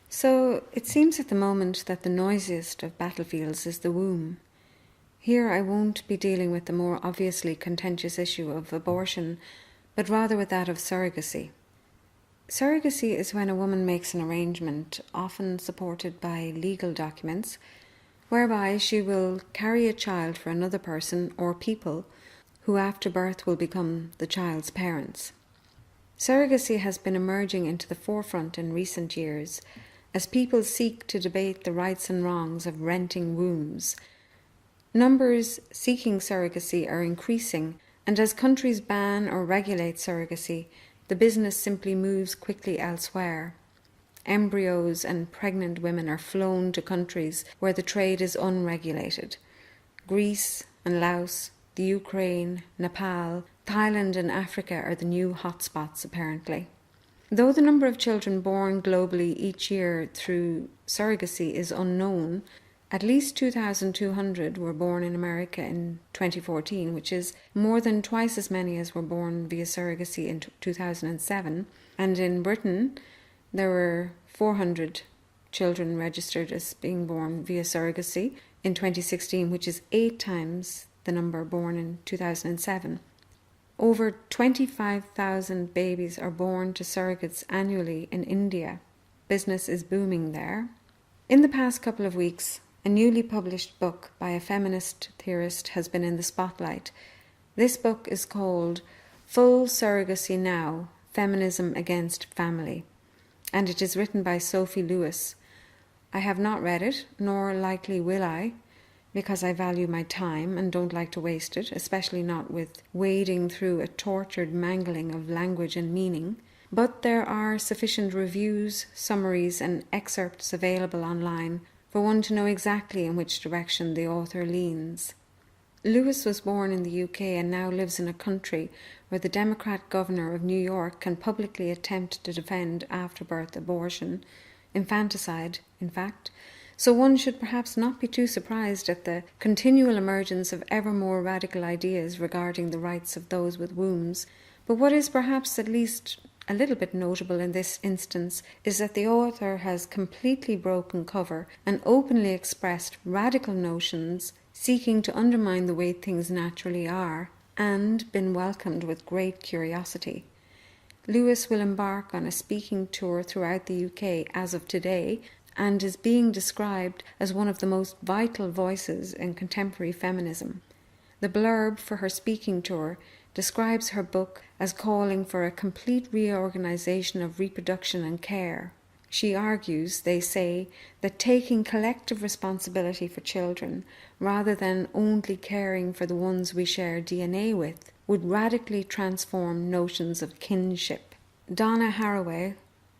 So it seems at the moment that the noisiest of battlefields is the womb. Here I won't be dealing with the more obviously contentious issue of abortion, but rather with that of surrogacy. Surrogacy is when a woman makes an arrangement, often supported by legal documents, whereby she will carry a child for another person or people who after birth will become the child's parents. Surrogacy has been emerging into the forefront in recent years as people seek to debate the rights and wrongs of renting wombs. Numbers seeking surrogacy are increasing, and as countries ban or regulate surrogacy, the business simply moves quickly elsewhere. Embryos and pregnant women are flown to countries where the trade is unregulated. Greece and Laos, the Ukraine, Nepal, Thailand and Africa are the new hotspots apparently. Though the number of children born globally each year through surrogacy is unknown, at least 2,200 were born in America in 2014, which is more than twice as many as were born via surrogacy in 2007. And in Britain, there were 400 children registered as being born via surrogacy in 2016, which is 8 times the number born in 2007. Over 25,000 babies are born to surrogates annually in India. Business is booming there. In the past couple of weeks, a newly published book by a feminist theorist has been in the spotlight. This book is called Full Surrogacy Now, Feminism Against Family, and it is written by Sophie Lewis. I have not read it, nor likely will I, because I value my time and don't like to waste it, especially not with wading through a tortured mangling of language and meaning. But there are sufficient reviews, summaries and excerpts available online for one to know exactly in which direction the author leans. Lewis was born in the UK and now lives in a country where the Democrat governor of New York can publicly attempt to defend after-birth abortion, infanticide, in fact. So one should perhaps not be too surprised at the continual emergence of ever more radical ideas regarding the rights of those with wombs. But what is perhaps at least a little bit notable in this instance is that the author has completely broken cover and openly expressed radical notions seeking to undermine the way things naturally are, and been welcomed with great curiosity. Lewis will embark on a speaking tour throughout the UK as of today, and is being described as one of the most vital voices in contemporary feminism. The blurb for her speaking tour describes her book as calling for a complete reorganization of reproduction and care. She argues, they say, that taking collective responsibility for children, rather than only caring for the ones we share DNA with, would radically transform notions of kinship. Donna Haraway,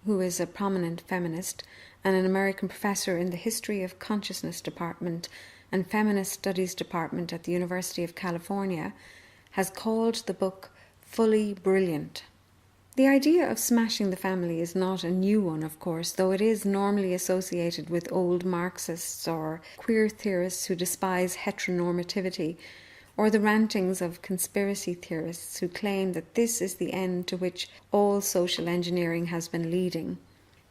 who is a prominent feminist and an American professor in the History of Consciousness Department and Feminist Studies Department at the University of California, has called the book fully brilliant. The idea of smashing the family is not a new one, of course, though it is normally associated with old Marxists or queer theorists who despise heteronormativity, or the rantings of conspiracy theorists who claim that this is the end to which all social engineering has been leading.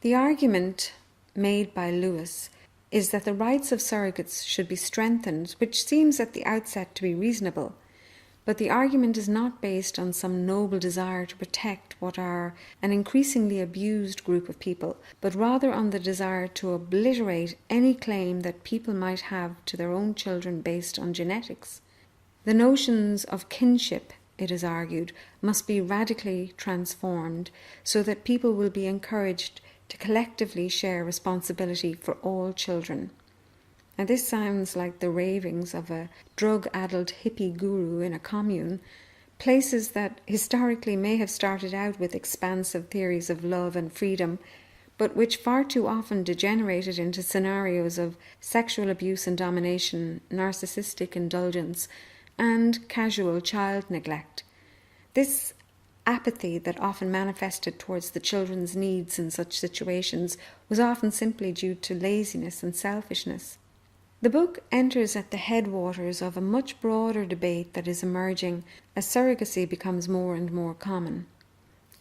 The argument made by Lewis is that the rights of surrogates should be strengthened, which seems at the outset to be reasonable. But the argument is not based on some noble desire to protect what are an increasingly abused group of people, but rather on the desire to obliterate any claim that people might have to their own children based on genetics. The notions of kinship, it is argued, must be radically transformed so that people will be encouraged to collectively share responsibility for all children. And this sounds like the ravings of a drug-addled hippie guru in a commune, places that historically may have started out with expansive theories of love and freedom, but which far too often degenerated into scenarios of sexual abuse and domination, narcissistic indulgence, and casual child neglect. This apathy that often manifested towards the children's needs in such situations was often simply due to laziness and selfishness. The book enters at the headwaters of a much broader debate that is emerging as surrogacy becomes more and more common.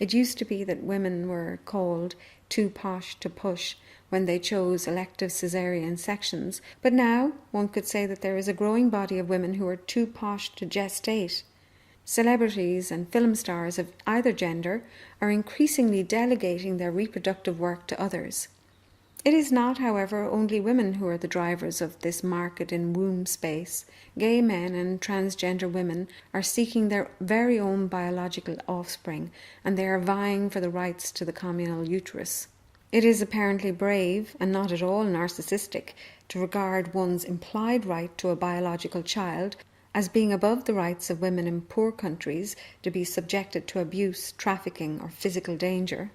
It used to be that women were called too posh to push when they chose elective caesarean sections, but now one could say that there is a growing body of women who are too posh to gestate. Celebrities and film stars of either gender are increasingly delegating their reproductive work to others. It is not, however, only women who are the drivers of this market in womb space. Gay men and transgender women are seeking their very own biological offspring, and they are vying for the rights to the communal uterus. It is apparently brave, and not at all narcissistic, to regard one's implied right to a biological child as being above the rights of women in poor countries to be subjected to abuse, trafficking, or physical danger.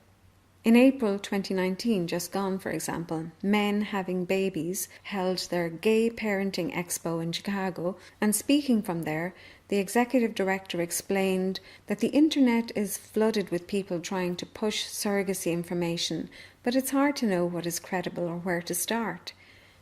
In April 2019, just gone for example, Men Having Babies held their Gay Parenting Expo in Chicago, and speaking from there, the executive director explained that the internet is flooded with people trying to push surrogacy information, but it's hard to know what is credible or where to start.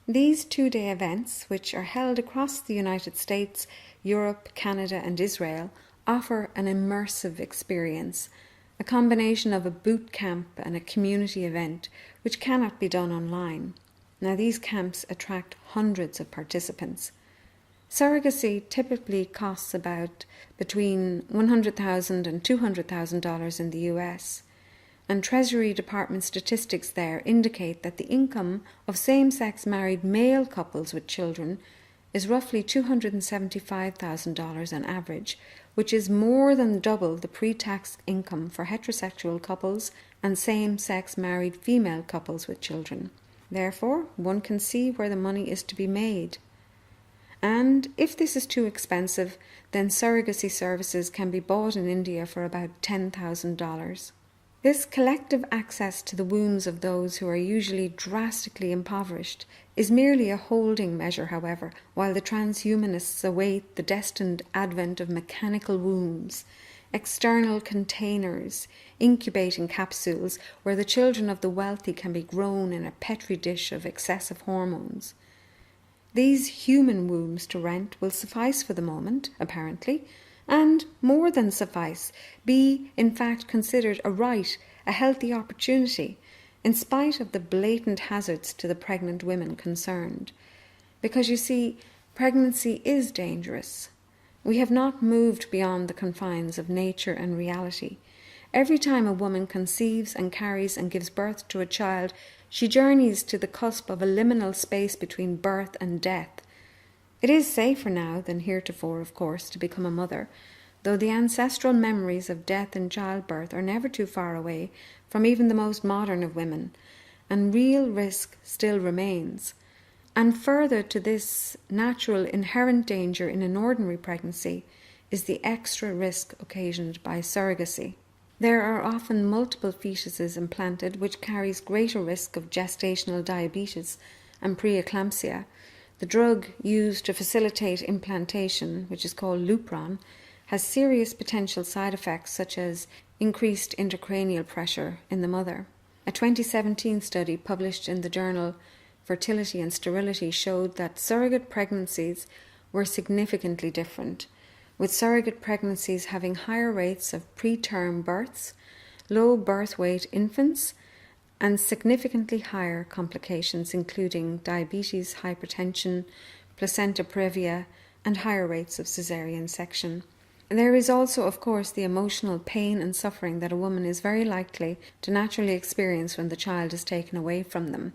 These two-day events, which are held across the United States, Europe, Canada and Israel, offer an immersive experience, a combination of a boot camp and a community event which cannot be done online. Now these camps attract hundreds of participants. Surrogacy typically costs about between $100,000 and $200,000 in the US, and Treasury Department statistics there indicate that the income of same-sex married male couples with children is roughly $275,000 on average, which is more than double the pre-tax income for heterosexual couples and same-sex married female couples with children. Therefore, one can see where the money is to be made. And if this is too expensive, then surrogacy services can be bought in India for about $10,000. This collective access to the wombs of those who are usually drastically impoverished is merely a holding measure, however, while the transhumanists await the destined advent of mechanical wombs, external containers, incubating capsules where the children of the wealthy can be grown in a petri dish of excessive hormones. These human wombs to rent will suffice for the moment, apparently, and more than suffice, be in fact considered a right, a healthy opportunity, in spite of the blatant hazards to the pregnant women concerned. Because you see, pregnancy is dangerous. We have not moved beyond the confines of nature and reality. Every time a woman conceives and carries and gives birth to a child, she journeys to the cusp of a liminal space between birth and death. It is safer now than heretofore, of course, to become a mother, though the ancestral memories of death and childbirth are never too far away from even the most modern of women, and real risk still remains. And further to this natural inherent danger in an ordinary pregnancy is the extra risk occasioned by surrogacy. There are often multiple fetuses implanted, which carries greater risk of gestational diabetes and preeclampsia. The drug used to facilitate implantation, which is called Lupron, has serious potential side effects such as increased intracranial pressure in the mother. A 2017 study published in the journal Fertility and Sterility showed that surrogate pregnancies were significantly different, with surrogate pregnancies having higher rates of preterm births, low birth weight infants, and significantly higher complications including diabetes, hypertension, placenta previa, and higher rates of caesarean section. And there is also, of course, the emotional pain and suffering that a woman is very likely to naturally experience when the child is taken away from them.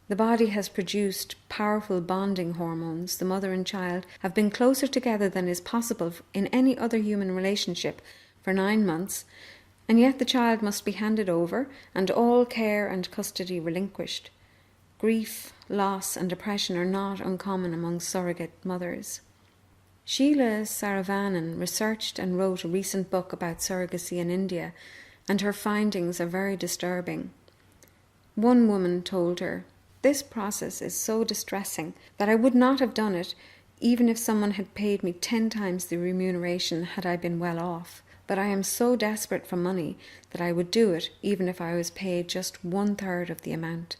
The body has produced powerful bonding hormones. The mother and child have been closer together than is possible in any other human relationship for 9 months, and yet the child must be handed over and all care and custody relinquished. Grief, loss and depression are not uncommon among surrogate mothers. Sheila Saravanan researched and wrote a recent book about surrogacy in India, and her findings are very disturbing. One woman told her, "This process is so distressing that I would not have done it even if someone had paid me 10 times the remuneration had I been well off. But I am so desperate for money that I would do it even if I was paid just 1/3 of the amount."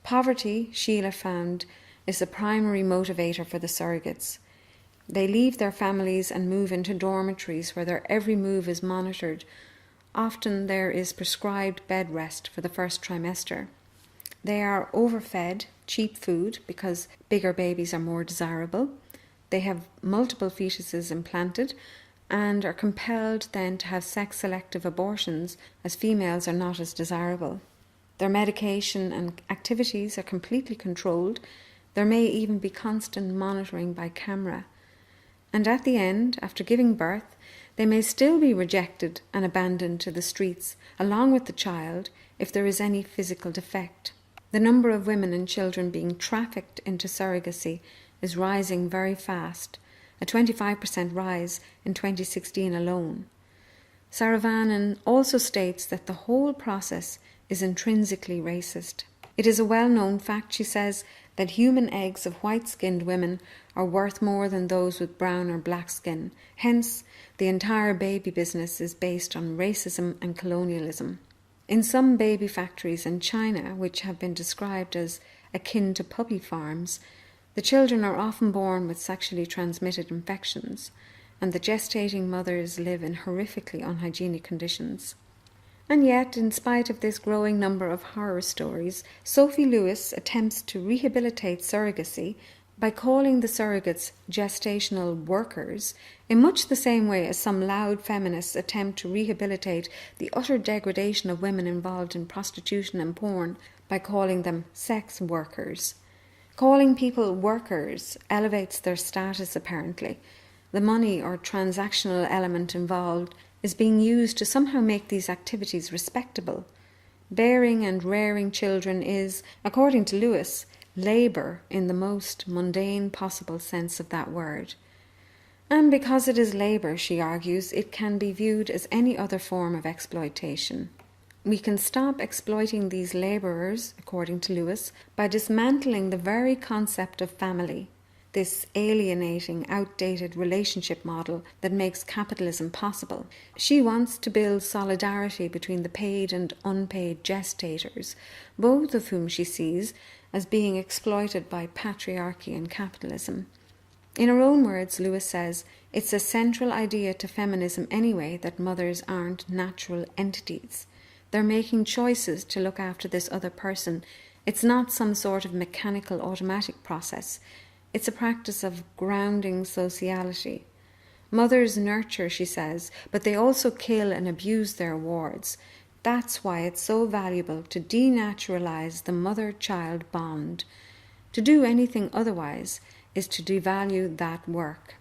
Poverty, Sheila found, is the primary motivator for the surrogates. They leave their families and move into dormitories where their every move is monitored, Often there is prescribed bed rest for the first trimester. They are overfed cheap food because bigger babies are more desirable. They have multiple fetuses implanted and are compelled then to have sex-selective abortions as females are not as desirable. Their medication and activities are completely controlled. There may even be constant monitoring by camera. And at the end, after giving birth, they may still be rejected and abandoned to the streets, along with the child, if there is any physical defect. The number of women and children being trafficked into surrogacy is rising very fast, a 25% rise in 2016 alone. Saravanan also states that the whole process is intrinsically racist. It is a well-known fact, she says, that human eggs of white-skinned women are worth more than those with brown or black skin. Hence, the entire baby business is based on racism and colonialism. In some baby factories in China, which have been described as akin to puppy farms, the children are often born with sexually transmitted infections, and the gestating mothers live in horrifically unhygienic conditions. And yet, in spite of this growing number of horror stories, Sophie Lewis attempts to rehabilitate surrogacy by calling the surrogates gestational workers, in much the same way as some loud feminists attempt to rehabilitate the utter degradation of women involved in prostitution and porn by calling them sex workers. Calling people workers elevates their status apparently. The money or transactional element involved is being used to somehow make these activities respectable. Bearing and rearing children is, according to Lewis, labour in the most mundane possible sense of that word. And because it is labour, she argues, it can be viewed as any other form of exploitation. We can stop exploiting these labourers, according to Lewis, by dismantling the very concept of family, this alienating, outdated relationship model that makes capitalism possible. She wants to build solidarity between the paid and unpaid gestators, both of whom she sees as being exploited by patriarchy and capitalism. In her own words, Lewis says, it's a central idea to feminism anyway that mothers aren't natural entities. They're making choices to look after this other person. It's not some sort of mechanical automatic process. It's a practice of grounding sociality. Mothers nurture, she says, but they also kill and abuse their wards. That's why it's so valuable to denaturalize the mother-child bond. To do anything otherwise is to devalue that work.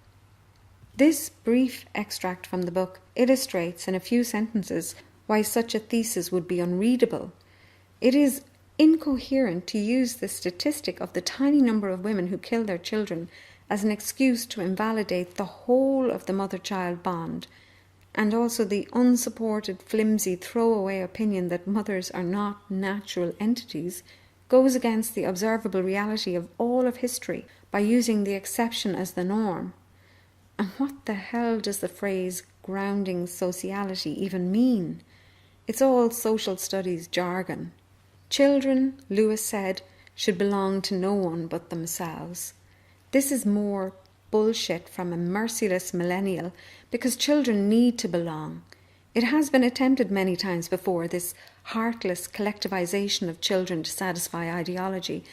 This brief extract from the book illustrates in a few sentences why such a thesis would be unreadable. It is incoherent to use the statistic of the tiny number of women who kill their children as an excuse to invalidate the whole of the mother-child bond, and also the unsupported, flimsy, throwaway opinion that mothers are not natural entities, goes against the observable reality of all of history by using the exception as the norm. And what the hell does the phrase grounding sociality even mean? It's all social studies jargon. Children, Lewis said, should belong to no one but themselves. This is more bullshit from a merciless millennial because children need to belong. It has been attempted many times before, this heartless collectivization of children to satisfy ideology,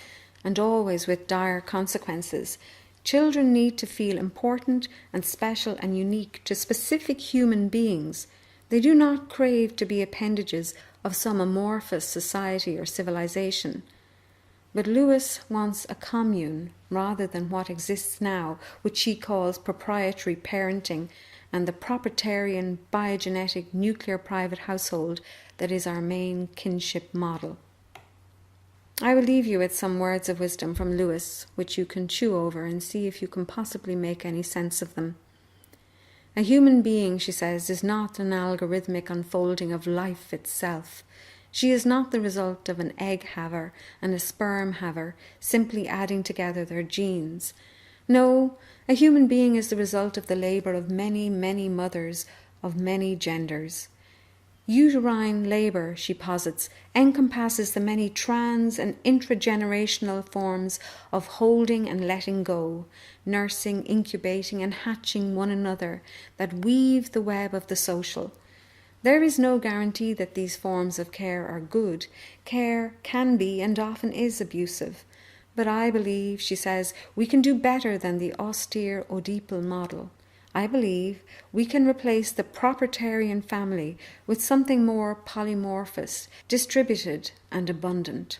and always with dire consequences. Children need to feel important and special and unique to specific human beings. They do not crave to be appendages of some amorphous society or civilization. But Lewis wants a commune rather than what exists now, which she calls proprietary parenting and the proprietarian biogenetic nuclear private household that is our main kinship model. I will leave you with some words of wisdom from Lewis, which you can chew over and see if you can possibly make any sense of them. A human being, she says, is not an algorithmic unfolding of life itself. She is not the result of an egg haver and a sperm haver simply adding together their genes. No, a human being is the result of the labour of many, many mothers of many genders. Uterine labour, she posits, encompasses the many trans and intragenerational forms of holding and letting go, nursing, incubating and hatching one another that weave the web of the social. There is no guarantee that these forms of care are good. Care can be and often is abusive. But I believe, she says, we can do better than the austere Oedipal model. I believe we can replace the propertarian family with something more polymorphous, distributed and abundant.